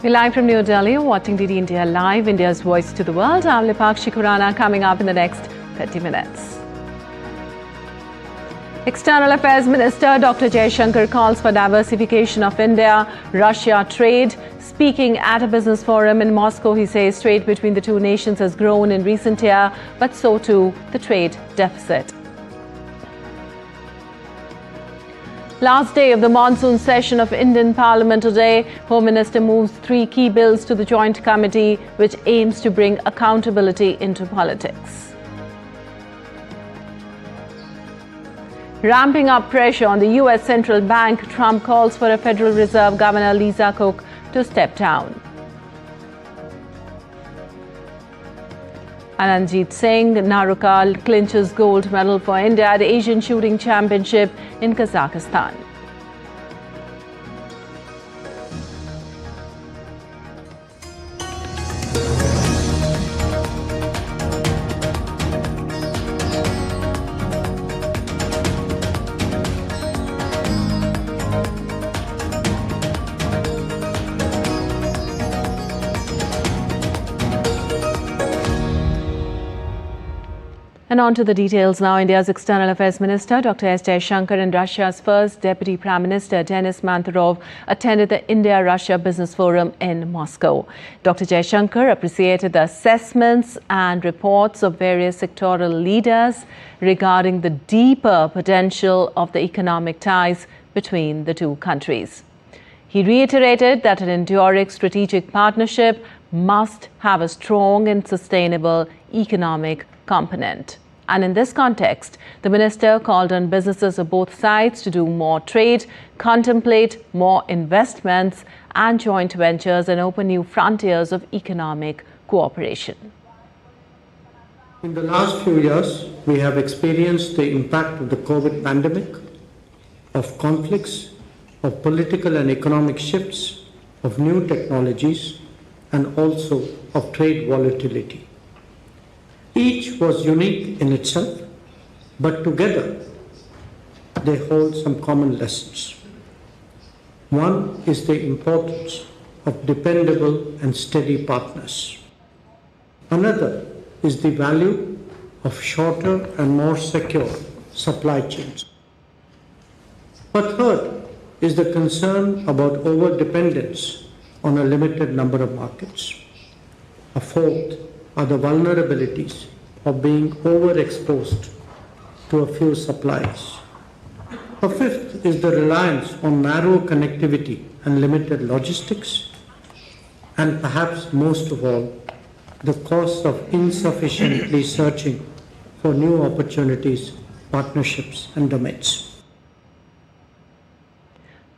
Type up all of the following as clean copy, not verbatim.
We're live from New Delhi, watching DD India Live, India's voice to the world. I'm Lipakshi Khurana, coming up in the next 30 minutes. External Affairs Minister Dr. Jaishankar calls for diversification of India-Russia trade. Speaking at a business forum in Moscow, he says trade between the two nations has grown in recent years, but so too the trade deficit. Last day of the monsoon session of Indian Parliament today, Home Minister moves 3 key bills to the Joint Committee, which aims to bring accountability into politics. Ramping up pressure on the US Central Bank, Trump calls for a Federal Reserve Governor Lisa Cook to step down. Anantjeet Singh Naruka clinches gold medal for India at the Asian Shooting Championship in Kazakhstan. And on to the details now. India's External Affairs Minister Dr. S. Jaishankar and Russia's first Deputy Prime Minister Denis Manturov attended the India-Russia Business Forum in Moscow. Dr. Jaishankar appreciated the assessments and reports of various sectoral leaders regarding the deeper potential of the economic ties between the two countries. He reiterated that an enduring strategic partnership must have a strong and sustainable economic component. And in this context, the minister called on businesses of both sides to do more trade, contemplate more investments and joint ventures, and open new frontiers of economic cooperation. In the last few years, we have experienced the impact of the COVID pandemic, of conflicts, of political and economic shifts, of new technologies, and also of trade volatility. Each was unique in itself, but together they hold some common lessons. One is the importance of dependable and steady partners. Another is the value of shorter and more secure supply chains. A third is the concern about over-dependence on a limited number of markets. A fourth are the vulnerabilities of being overexposed to a few suppliers. A fifth is the reliance on narrow connectivity and limited logistics. And perhaps most of all, the cost of insufficiently searching for new opportunities, partnerships, and domains.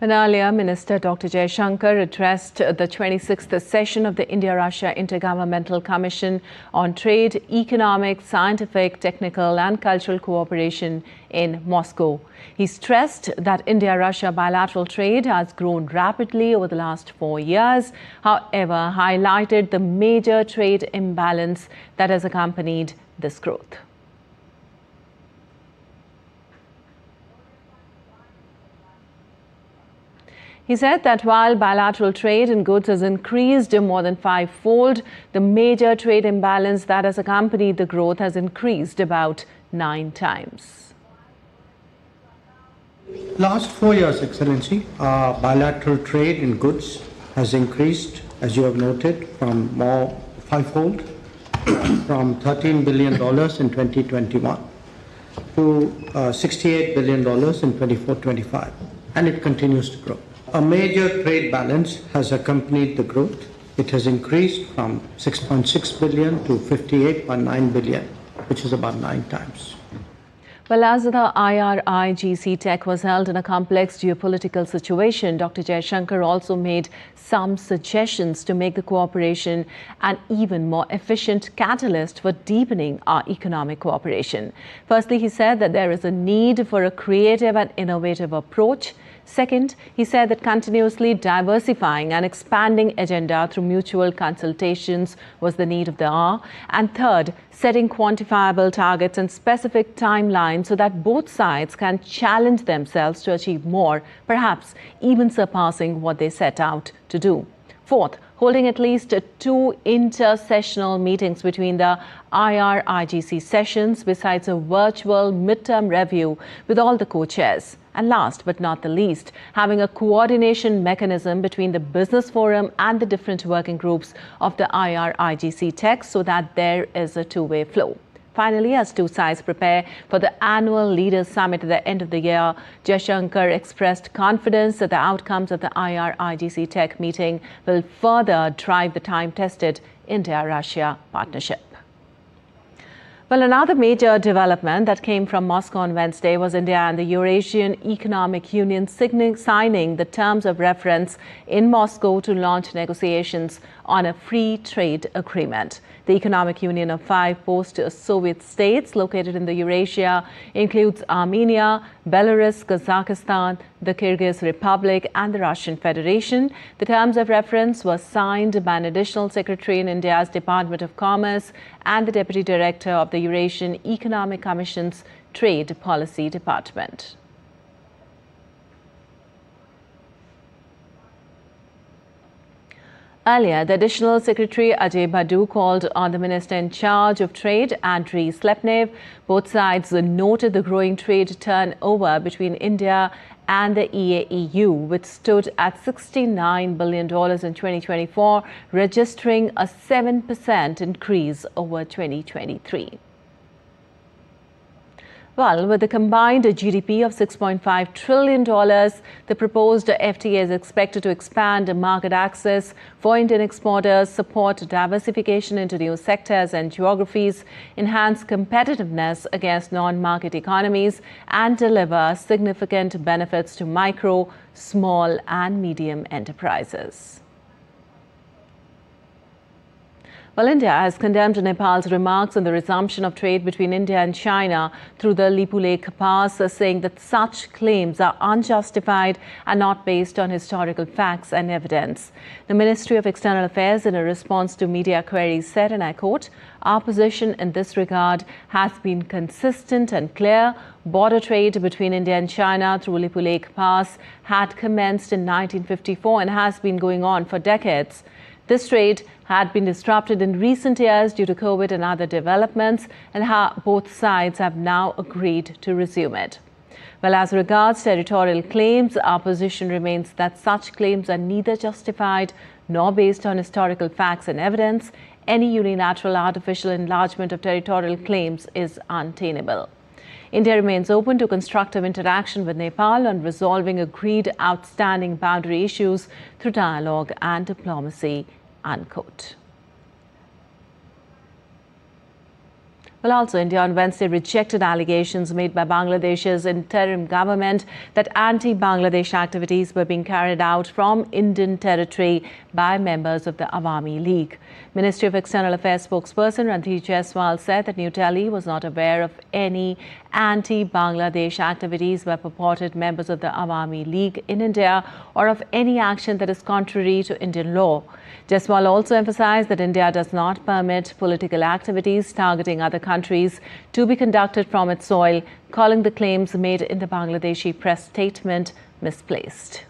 Earlier, Minister Dr. Jaishankar addressed the 26th session of the India-Russia Intergovernmental Commission on Trade, Economic, Scientific, Technical and Cultural Cooperation in Moscow. He stressed that India-Russia bilateral trade has grown rapidly over the last 4 years, however, highlighted the major trade imbalance that has accompanied this growth. He said that while bilateral trade in goods has increased more than 5-fold, the major trade imbalance that has accompanied the growth has increased about 9 times. Last 4 years, Excellency, bilateral trade in goods has increased, as you have noted, from more 5-fold, from $13 billion in 2021 to $68 billion in 24-25, and it continues to grow. A major trade balance has accompanied the growth. It has increased from 6.6 billion to 58.9 billion, which is about 9 times. Well, as the IRIGC Tech was held in a complex geopolitical situation, Dr. Jaishankar also made some suggestions to make the cooperation an even more efficient catalyst for deepening our economic cooperation. Firstly, he said that there is a need for a creative and innovative approach. Second, he said that continuously diversifying and expanding agenda through mutual consultations was the need of the hour. And third, setting quantifiable targets and specific timelines so that both sides can challenge themselves to achieve more, perhaps even surpassing what they set out to do. Fourth, holding at least 2 inter-sessional meetings between the IR-IGC sessions, besides a virtual midterm review with all the co-chairs. And last but not the least, having a coordination mechanism between the Business Forum and the different working groups of the IR-IGC text so that there is a two-way flow. Finally, as two sides prepare for the annual Leaders Summit at the end of the year, Jaishankar expressed confidence that the outcomes of the IR-IGC Tech meeting will further drive the time-tested India-Russia partnership. Well, another major development that came from Moscow on Wednesday was India and the Eurasian Economic Union signing the terms of reference in Moscow to launch negotiations on a free trade agreement. The Economic Union of 5 post-Soviet states located in the Eurasia includes Armenia, Belarus, Kazakhstan, the Kyrgyz Republic and the Russian Federation. The terms of reference were signed by an additional secretary in India's Department of Commerce and the Deputy Director of the Eurasian Economic Commission's Trade Policy Department. Earlier, the Additional Secretary Ajay Badu called on the Minister in charge of Trade, Andriy Slepnev. Both sides noted the growing trade turnover between India and the EAEU, which stood at $69 billion in 2024, registering a 7% increase over 2023. Well, with a combined GDP of $6.5 trillion, the proposed FTA is expected to expand market access for Indian exporters, support diversification into new sectors and geographies, enhance competitiveness against non-market economies, and deliver significant benefits to micro, small, and medium enterprises. Well, India has condemned Nepal's remarks on the resumption of trade between India and China through the Lipu Lake Pass, saying that such claims are unjustified and not based on historical facts and evidence. The Ministry of External Affairs, in a response to media queries, said, and I quote, "Our position in this regard has been consistent and clear. Border trade between India and China through Lipu Lake Pass had commenced in 1954 and has been going on for decades. This trade had been disrupted in recent years due to COVID and other developments, and both sides have now agreed to resume it." Well, as regards territorial claims, our position remains that such claims are neither justified nor based on historical facts and evidence. Any unilateral artificial enlargement of territorial claims is untenable. India remains open to constructive interaction with Nepal on resolving agreed outstanding boundary issues through dialogue and diplomacy, unquote. Well, also, India on Wednesday rejected allegations made by Bangladesh's interim government that anti-Bangladesh activities were being carried out from Indian territory by members of the Awami League. Ministry of External Affairs spokesperson Ranjit Jaiswal said that New Delhi was not aware of any anti-Bangladesh activities by purported members of the Awami League in India or of any action that is contrary to Indian law. Jaiswal also emphasized that India does not permit political activities targeting other countries to be conducted from its soil, calling the claims made in the Bangladeshi press statement misplaced.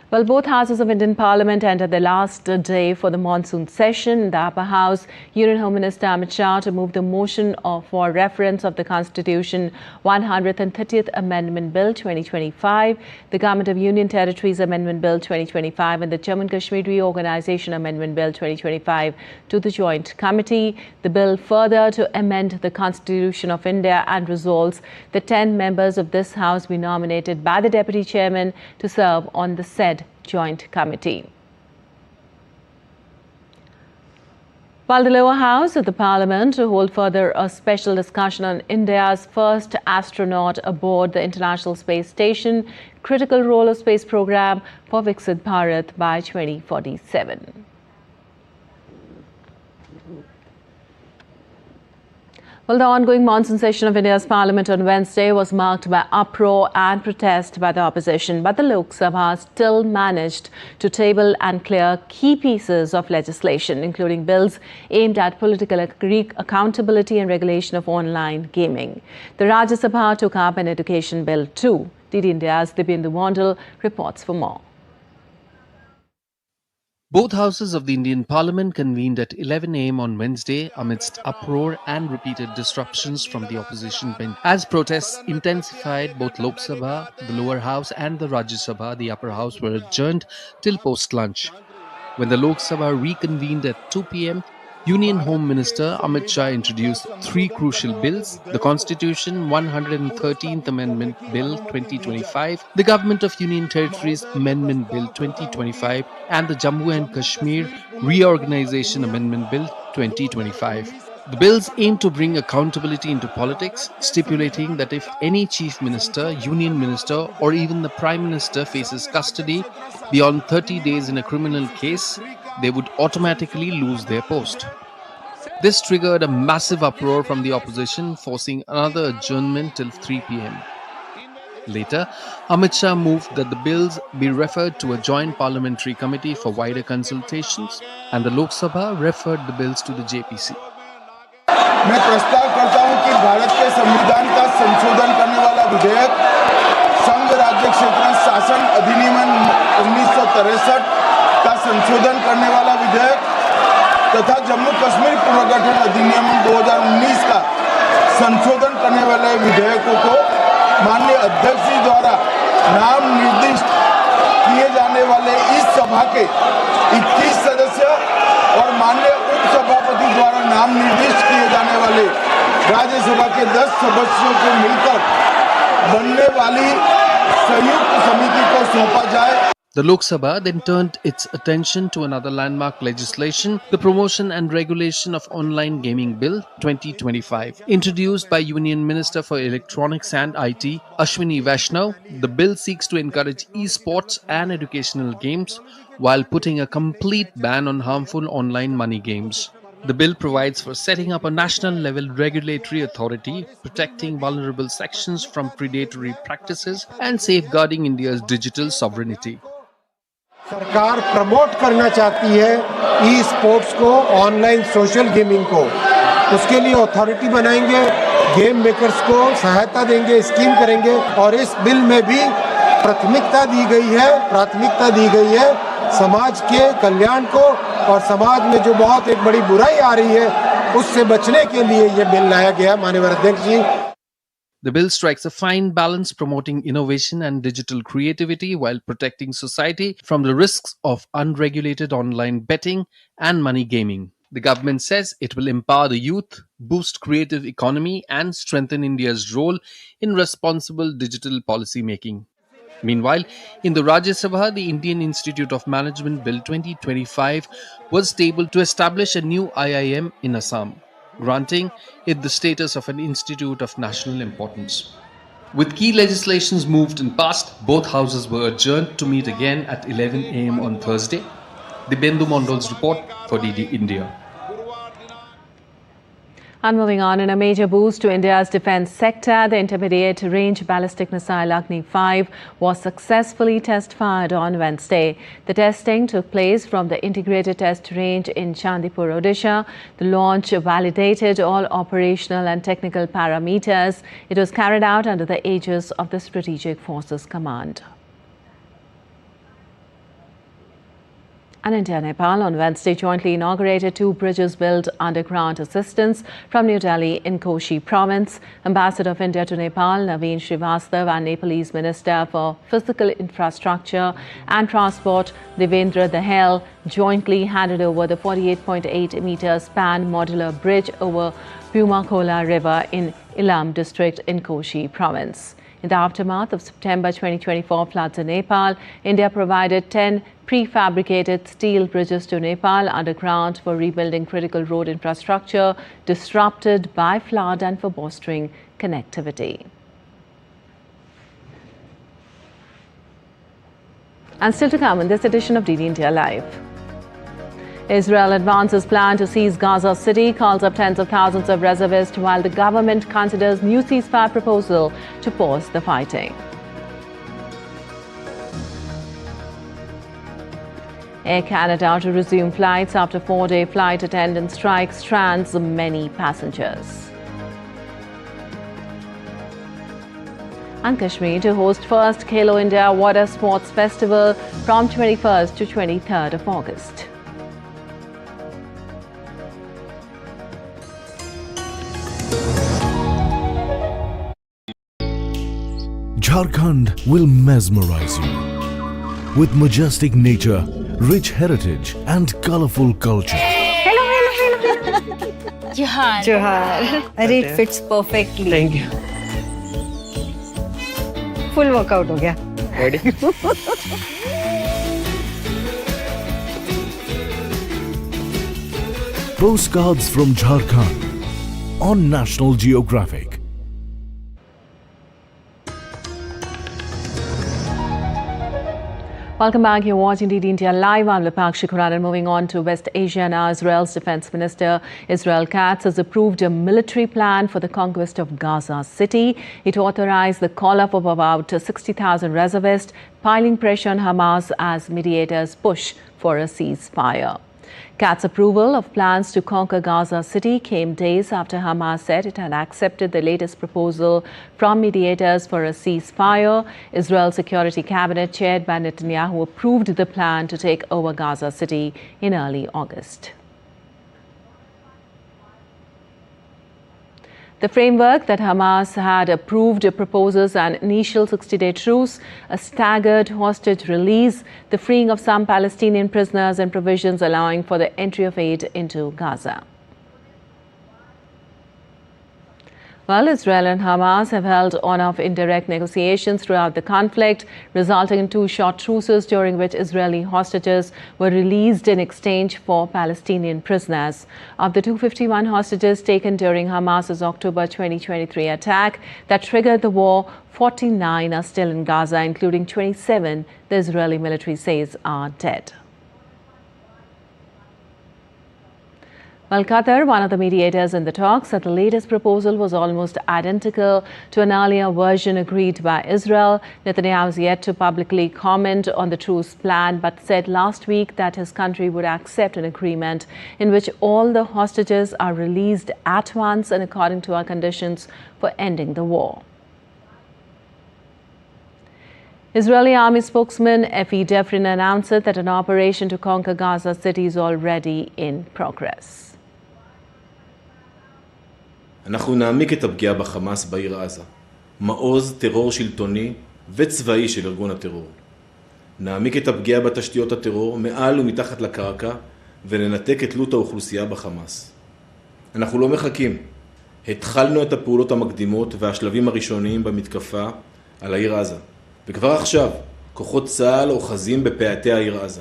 Well, both houses of Indian Parliament entered the last day for the monsoon session. In the upper house, Union Home Minister Amit Shah to move the motion for reference of the Constitution 130th Amendment Bill 2025, the Government of Union Territories Amendment Bill 2025 and the Jammu and Kashmir Reorganization Amendment Bill 2025 to the Joint Committee. The bill further to amend the Constitution of India and resolves that 10 members of this House be nominated by the Deputy Chairman to serve on the said Joint Committee. While the lower house of the Parliament to hold further a special discussion on India's first astronaut aboard the International Space Station, critical role of space program for Viksit Bharat by 2047. Well, the ongoing monsoon session of India's Parliament on Wednesday was marked by uproar and protest by the opposition, but the Lok Sabha still managed to table and clear key pieces of legislation, including bills aimed at political accountability and regulation of online gaming. The Rajya Sabha took up an education bill too. DD India's Dibyendu Mondal reports for more. Both houses of the Indian Parliament convened at 11 a.m. on Wednesday amidst uproar and repeated disruptions from the opposition bench. As protests intensified, both Lok Sabha, the lower house, and the Rajya Sabha, the upper house, were adjourned till post-lunch. When the Lok Sabha reconvened at 2 p.m., Union Home Minister Amit Shah introduced three crucial bills: the Constitution 113th Amendment Bill 2025, the Government of Union Territories Amendment Bill 2025, and the Jammu and Kashmir Reorganization Amendment Bill 2025. The bills aim to bring accountability into politics, stipulating that if any chief minister, union minister, or even the prime minister faces custody beyond 30 days in a criminal case, they would automatically lose their post. This triggered a massive uproar from the opposition, forcing another adjournment till 3 p.m. Later, Amit Shah moved that the bills be referred to a joint parliamentary committee for wider consultations, and the Lok Sabha referred the bills to the JPC. मैं प्रस्ताव करता हूं कि भारत के संविधान का संशोधन करने वाला विधेयक, संघ राज्य क्षेत्र शासन अधिनियम 1963 का संशोधन करने वाला विधेयक तथा जम्मू कश्मीर पुनर्गठन अधिनियम 2019 का संशोधन करने वाले विधेयकों को माननीय अध्यक्ष जी द्वारा नाम निर्दिष्ट किए जाने वाले इस सभा के 21 सदस्य और माननीय उपसभापति द्वारा नाम निर्दिष्ट किए जाने वाले राज्यसभा के 10 सदस्यों को मिलकर बनने वाली संयुक्त समिति को सौंपा जाए. The Lok Sabha then turned its attention to another landmark legislation, the Promotion and Regulation of Online Gaming Bill 2025. Introduced by Union Minister for Electronics and IT, Ashwini Vaishnav, the bill seeks to encourage e-sports and educational games while putting a complete ban on harmful online money games. The bill provides for setting up a national-level regulatory authority, protecting vulnerable sections from predatory practices and safeguarding India's digital sovereignty. सरकार promote करना चाहती है e sports को, online social gaming को. उसके लिए authority बनाएंगे, game makers को सहायता देंगे, स्कीम करेंगे और इस बिल में भी प्राथमिकता दी गई है समाज के कल्याण को और समाज में जो बहुत एक बड़ी बुराई आ रही है उससे बचने के लिए ये बिल लाया गया. माननीय अध्यक्ष जी, The bill strikes a fine balance, promoting innovation and digital creativity while protecting society from the risks of unregulated online betting and money gaming. The government says it will empower the youth, boost creative economy, and strengthen India's role in responsible digital policy making. Meanwhile, in the Rajya Sabha, the Indian Institute of Management Bill 2025 was tabled to establish a new IIM in Assam, granting it the status of an institute of national importance. With key legislations moved and passed, both houses were adjourned to meet again at 11 a.m. on Thursday. Dibyendu Mondal's report for DD India. And moving on, in a major boost to India's defence sector, the intermediate range ballistic missile Agni 5 was successfully test fired on Wednesday. The testing took place from the integrated test range in Chandipur, Odisha. The launch validated all operational and technical parameters. It was carried out under the aegis of the Strategic Forces Command. And India-Nepal on Wednesday jointly inaugurated two bridges built under grant assistance from New Delhi in Koshi province. Ambassador of India to Nepal, Naveen Srivastav, and Nepalese Minister for Physical Infrastructure and Transport, Devendra Dahel, jointly handed over the 48.8-meter span modular bridge over Pumakola River in Ilam district in Koshi province. In the aftermath of September 2024 floods in Nepal, India provided 10 prefabricated steel bridges to Nepal under grant for rebuilding critical road infrastructure disrupted by flood and for bolstering connectivity. And still to come in this edition of DD India Live. Israel advances plan to seize Gaza City, calls up tens of thousands of reservists while the government considers new ceasefire proposal to pause the fighting. Air Canada to resume flights after 4-day flight attendant strike strands many passengers. and Kashmir to host first Khelo India Water Sports Festival from 21st to 23rd of August. Jharkhand will mesmerize you with majestic nature, rich heritage and colorful culture. Johar. It fits perfectly. Thank you. Full workout हो गया. Ready? Postcards from Jharkhand on National Geographic. Welcome back. You're watching DD India Live. I'm Lipakshi Kuran, and moving on to West Asia now. Israel's Defense Minister Israel Katz has approved a military plan for the conquest of Gaza City. It authorized the call-up of about 60,000 reservists, piling pressure on Hamas as mediators push for a ceasefire. Katz's approval of plans to conquer Gaza City came days after Hamas said it had accepted the latest proposal from mediators for a ceasefire. Israel's Security Cabinet, chaired by Netanyahu, approved the plan to take over Gaza City in early August. The framework that Hamas had approved proposes an initial 60-day truce, a staggered hostage release, the freeing of some Palestinian prisoners, and provisions allowing for the entry of aid into Gaza. Well, Israel and Hamas have held on-off indirect negotiations throughout the conflict, resulting in 2 short truces during which Israeli hostages were released in exchange for Palestinian prisoners. Of the 251 hostages taken during Hamas's October 2023 attack that triggered the war, 49 are still in Gaza, including 27 the Israeli military says are dead. Well, Qatar, one of the mediators in the talks, said the latest proposal was almost identical to an earlier version agreed by Israel. Netanyahu has yet to publicly comment on the truce plan, but said last week that his country would accept an agreement in which all the hostages are released at once and according to our conditions for ending the war. Israeli army spokesman Efi Defrin announced that an operation to conquer Gaza City is already in progress. אנחנו נעמיק את הפגיעה בחמאס בעיר עזה, מעוז טרור שלטוני וצבאי של ארגון הטרור. נעמיק את הפגיעה בתשתיות הטרור מעל ומתחת לקרקע וננתק את תלות האוכלוסייה בחמאס. אנחנו לא מחכים. התחלנו את הפעולות המקדימות והשלבים הראשוניים במתקפה על העיר עזה. וכבר עכשיו, כוחות צה"ל אוחזים בפאתי העיר עזה.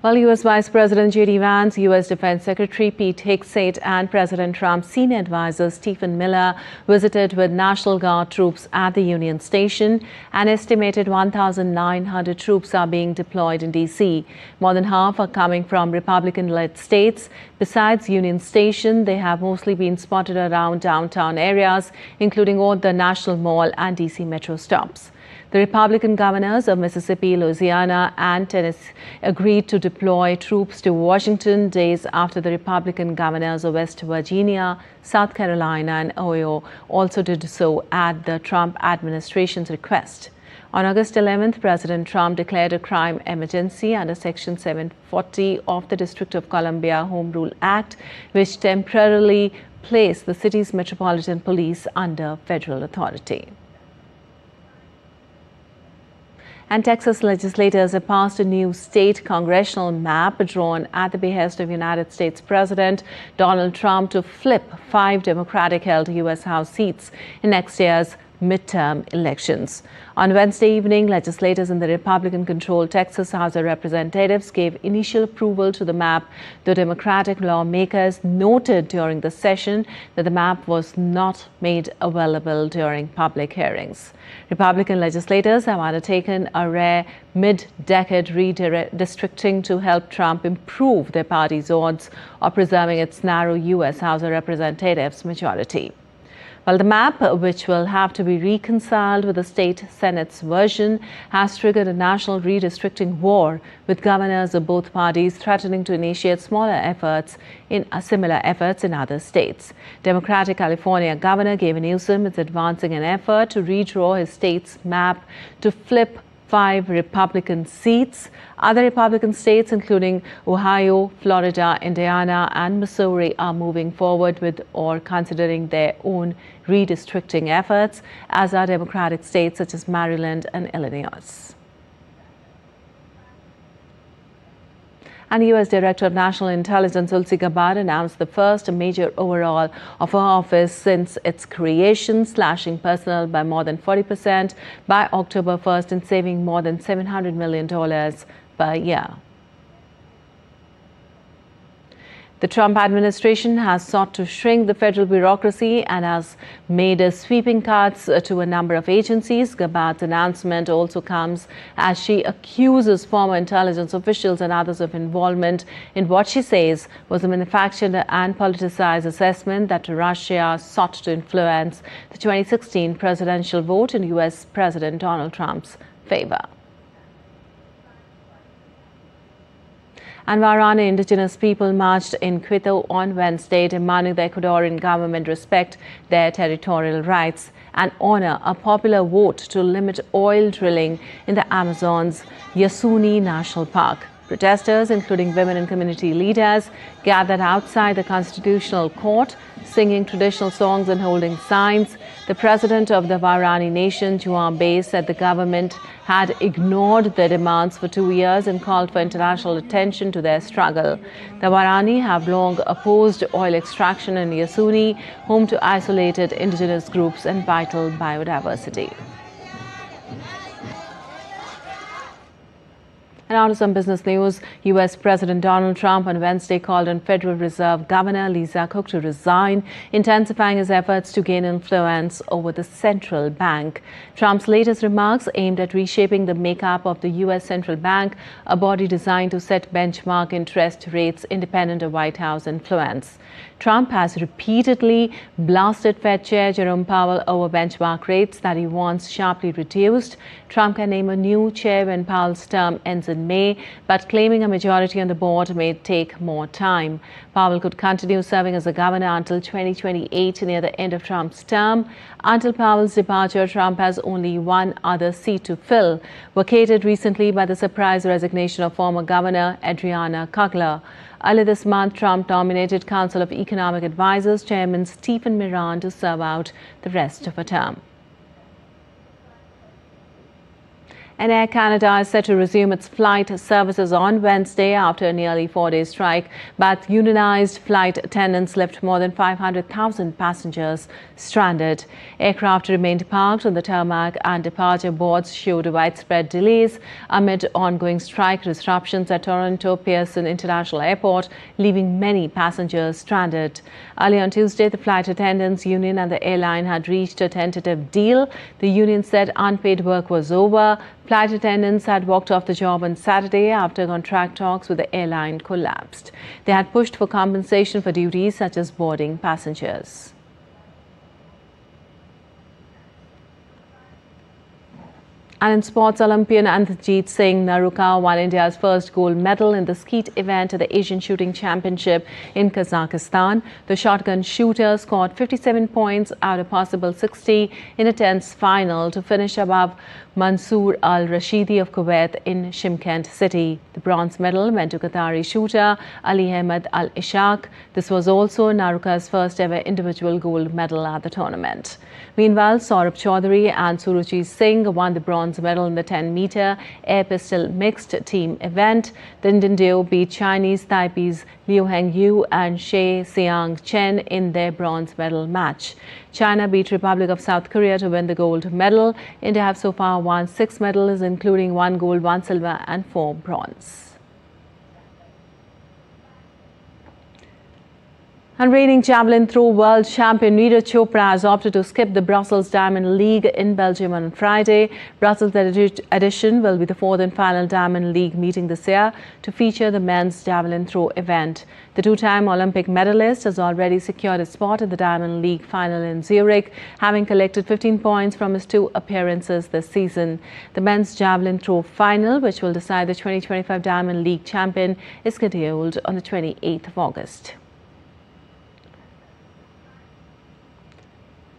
Well, U.S. Vice President J.D. Vance, U.S. Defense Secretary Pete Hegseth, and President Trump's senior advisor Stephen Miller visited with National Guard troops at the Union Station. An estimated 1,900 troops are being deployed in D.C. More than half are coming from Republican-led states. Besides Union Station, they have mostly been spotted around downtown areas, including all the National Mall and D.C. metro stops. The Republican governors of Mississippi, Louisiana, and Tennessee agreed to deploy troops to Washington days after the Republican governors of West Virginia, South Carolina, and Ohio also did so at the Trump administration's request. On August 11th, President Trump declared a crime emergency under Section 740 of the District of Columbia Home Rule Act, which temporarily placed the city's Metropolitan Police under federal authority. And Texas legislators have passed a new state congressional map drawn at the behest of United States President Donald Trump to flip 5 Democratic-held U.S. House seats in next year's midterm elections. On Wednesday evening, legislators in the Republican-controlled Texas House of Representatives gave initial approval to the map. The Democratic lawmakers noted during the session that the map was not made available during public hearings. Republican legislators have undertaken a rare mid-decade redistricting to help Trump improve their party's odds of preserving its narrow U.S. House of Representatives majority. Well, the map, which will have to be reconciled with the state Senate's version, has triggered a national redistricting war, with governors of both parties threatening to initiate similar efforts in other states. Democratic California Governor Gavin Newsom is advancing an effort to redraw his state's map to flip 5 Republican seats. Other Republican states, including Ohio, Florida, Indiana, and Missouri, are moving forward with or considering their own redistricting efforts, as are Democratic states such as Maryland and Illinois. And U.S. Director of National Intelligence Tulsi Gabbard announced the first major overhaul of her office since its creation, slashing personnel by more than 40% by October 1st and saving more than $700 million per year. The Trump administration has sought to shrink the federal bureaucracy and has made sweeping cuts to a number of agencies. Gabbard's announcement also comes as she accuses former intelligence officials and others of involvement in what she says was a manufactured and politicized assessment that Russia sought to influence the 2016 presidential vote in U.S. President Donald Trump's favor. And Waorani indigenous people marched in Quito on Wednesday, demanding the Ecuadorian government respect their territorial rights and honor a popular vote to limit oil drilling in the Amazon's Yasuni National Park. Protesters, including women and community leaders, gathered outside the Constitutional Court, singing traditional songs and holding signs. The president of the Waorani Nation, Juan Bay, said the government had ignored their demands for 2 years and called for international attention to their struggle. The Waorani have long opposed oil extraction in Yasuni, home to isolated indigenous groups and vital biodiversity. And on to some business news. U.S. President Donald Trump on Wednesday called on Federal Reserve Governor Lisa Cook to resign, intensifying his efforts to gain influence over the central bank. Trump's latest remarks aimed at reshaping the makeup of the U.S. Central Bank, a body designed to set benchmark interest rates independent of White House influence. Trump has repeatedly blasted Fed Chair Jerome Powell over benchmark rates that he wants sharply reduced. Trump can name a new chair when Powell's term ends in May, but claiming a majority on the board may take more time. Powell could continue serving as a governor until 2028, near the end of Trump's term. Until Powell's departure, Trump has only one other seat to fill, vacated recently by the surprise resignation of former Governor Adriana Kugler. Earlier this month, Trump nominated Council of Economic Advisors Chairman Stephen Miran to serve out the rest of her term. And Air Canada is set to resume its flight services on Wednesday after a nearly 4-day strike, but unionized flight attendants left more than 500,000 passengers stranded. Aircraft remained parked on the tarmac and departure boards showed widespread delays amid ongoing strike disruptions at Toronto Pearson International Airport, leaving many passengers stranded. Early on Tuesday, the flight attendants union and the airline had reached a tentative deal. The union said unpaid work was over. Flight attendants had walked off the job on Saturday after contract talks with the airline collapsed. They had pushed for compensation for duties such as boarding passengers. And in sports, Olympian Anantjeet Singh Naruka won India's first gold medal in the skeet event at the Asian Shooting Championship in Kazakhstan. The shotgun shooter scored 57 points out of possible 60 in a tense final to finish above Mansoor al-Rashidi of Kuwait in Shymkent city. The bronze medal went to Qatari shooter Ali Ahmed al-Ishaq. This was also Naruka's first ever individual gold medal at the tournament. Meanwhile, Saurabh Chaudhary and Suruchi Singh won the bronze medal in the 10-meter air pistol mixed team event. The Indian duo beat Chinese Taipei's Liu Hengyu and She Xiang Chen in their bronze medal match. China beat Republic of South Korea to win the gold medal. India have so far won 6 medals, including 1 gold, 1 silver and 4 bronze. And reigning javelin throw world champion Neeraj Chopra has opted to skip the Brussels Diamond League in Belgium on Friday. Brussels edition will be the fourth and final Diamond League meeting this year to feature the men's javelin throw event. The two-time Olympic medalist has already secured a spot in the Diamond League final in Zurich, having collected 15 points from his two appearances this season. The men's javelin throw final, which will decide the 2025 Diamond League champion, is scheduled on the 28th of August.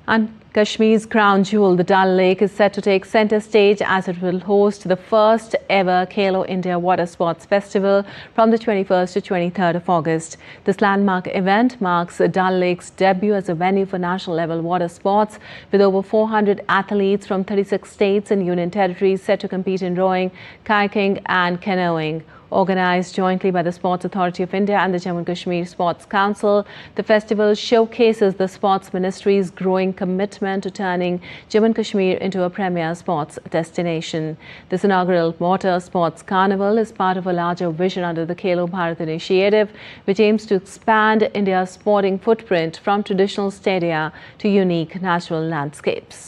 And Kashmir's crown jewel, the Dal Lake, is set to take centre stage as it will host the first ever Khelo India Water Sports Festival from the 21st to 23rd of August. This landmark event marks Dal Lake's debut as a venue for national level water sports, with over 400 athletes from 36 states and union territories set to compete in rowing, kayaking and canoeing. Organised jointly by the Sports Authority of India and the Jammu and Kashmir Sports Council, the festival showcases the Sports Ministry's growing commitment to turning Jammu and Kashmir into a premier sports destination. This inaugural water sports carnival is part of a larger vision under the Khelo Bharat initiative, which aims to expand India's sporting footprint from traditional stadia to unique natural landscapes.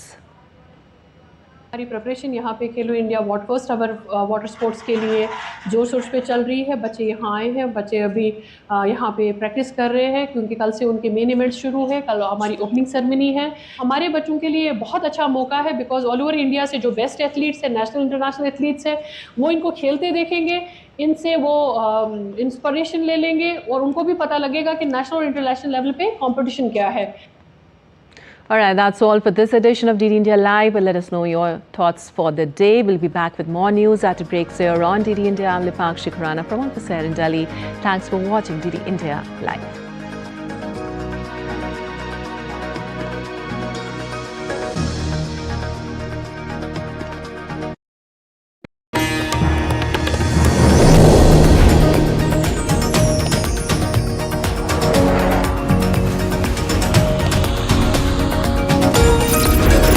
हमारी preparation यहाँ पे खेलो India first अवर water sports के लिए जोर शोर पे चल रही है। बच्चे यहाँ आए हैं, बच्चे अभी यहाँ पे प्रैक्टिस कर रहे हैं क्योंकि कल से उनके मेन इवेंट्स शुरू है। कल हमारी ओपनिंग सेरेमनी है। हमारे बच्चों के लिए बहुत अच्छा मौका है बिकॉज ऑल ओवर इंडिया से जो बेस्ट एथलीट्स हैं, नेशनल इंटरनेशनल एथलीट्स हैं, वो इनको खेलते देखेंगे, इनसे वो इंस्पिरेशन ले लेंगे और उनको भी पता लगेगा कि नेशनल और इंटरनेशनल लेवल पे कॉम्पिटिशन क्या है। All right, that's all for this edition of DD India Live. Let us know your thoughts for the day. We'll be back with more news at a break here on DD India. I'm Lipakshi Khurana from Officer in Delhi. Thanks for watching DD India Live.